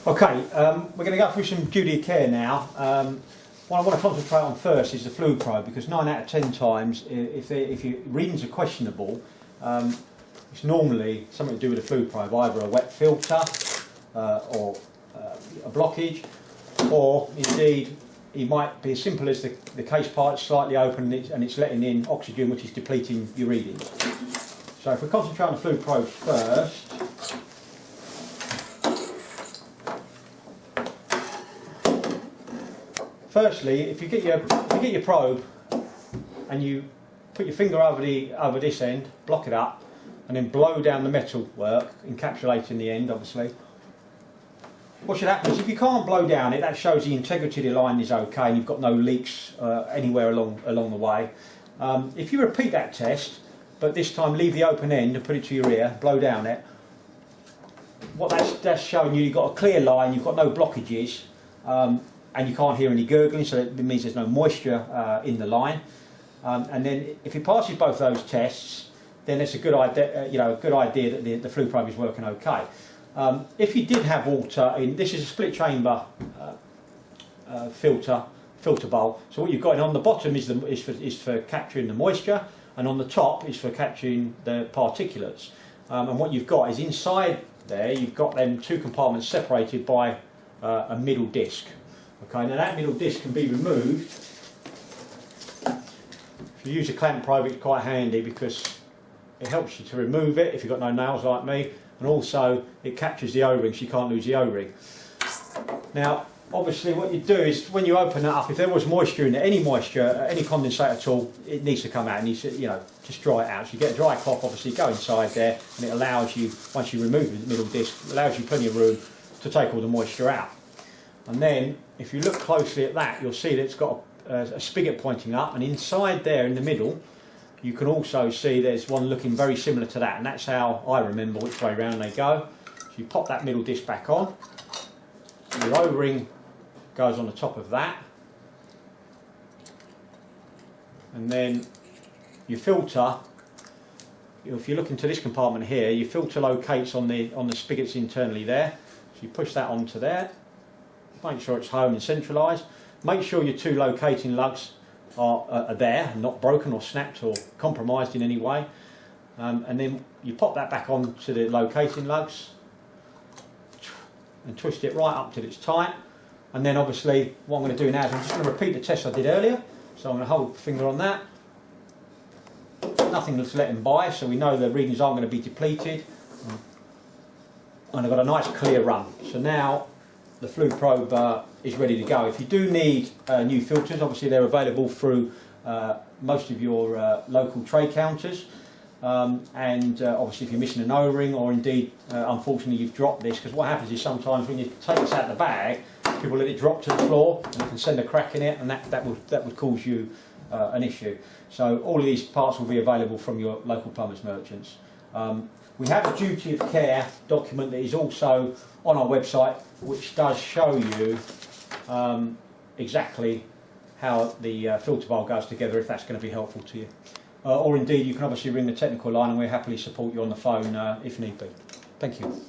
Okay, we're going to go through some duty of care now. What I want to concentrate on first is the Flue probe, because 9 out of 10 times, if your readings are questionable, it's normally something to do with the Flue probe, either a wet filter or a blockage, or indeed it might be as simple as the case part slightly open and it's letting in oxygen, which is depleting your readings. So if we concentrate on the Flue probe first, firstly, if you get your probe and you put your finger over this end, block it up, and then blow down the metal work, encapsulating the end, obviously. What should happen is, if you can't blow down it, that shows the integrity of the line is okay and you've got no leaks anywhere along the way. If you repeat that test, but this time leave the open end and put it to your ear, blow down it, what that's showing you've got a clear line, you've got no blockages. And you can't hear any gurgling, so it means there's no moisture in the line. And then, if it passes both those tests, then it's a good idea. That the Flue probe is working okay. If you did have water in, this is a split chamber filter bowl. So what you've got on the bottom is for capturing the moisture, and on the top is for capturing the particulates. And what you've got is inside there, you've got them two compartments separated by a middle disc. Okay, now that middle disc can be removed. If you use a clamp probe, it's quite handy because it helps you to remove it if you've got no nails like me, and also it captures the O-ring, so you can't lose the O-ring. Now, obviously, what you do is when you open it up, if there was moisture in there, any moisture, any condensate at all, it needs to come out. It needs to, just dry it out. So you get a dry cloth, obviously, go inside there, and it allows you, once you remove the middle disc, it allows you plenty of room to take all the moisture out. And then, if you look closely at that, you'll see that it's got a spigot pointing up, and inside there in the middle you can also see there's one looking very similar to that, and that's how I remember which way round they go. So you pop that middle disc back on, your O-ring goes on the top of that, and then your filter, if you look into this compartment here, your filter locates on the spigots internally there, so you push that onto there. Make sure it's home and centralised. Make sure your two locating lugs are there, not broken or snapped or compromised in any way. And then you pop that back onto the locating lugs and twist it right up till it's tight. And then obviously what I'm going to do now is I'm just going to repeat the test I did earlier. So I'm going to hold the finger on that. Nothing that's letting by, so we know the readings aren't going to be depleted. And I've got a nice clear run. So now the Flue probe is ready to go. If you do need new filters, obviously they're available through most of your local trade counters, and obviously if you're missing an O-ring, or indeed unfortunately you've dropped this, because what happens is sometimes when you take this out of the bag, people let it drop to the floor and it can send a crack in it, and that would cause you an issue. So all of these parts will be available from your local plumbers merchants. We have a duty of care document that is also on our website, which does show you exactly how the filter bowl goes together, if that's going to be helpful to you. Or indeed, you can obviously ring the technical line and we'll happily support you on the phone if need be. Thank you.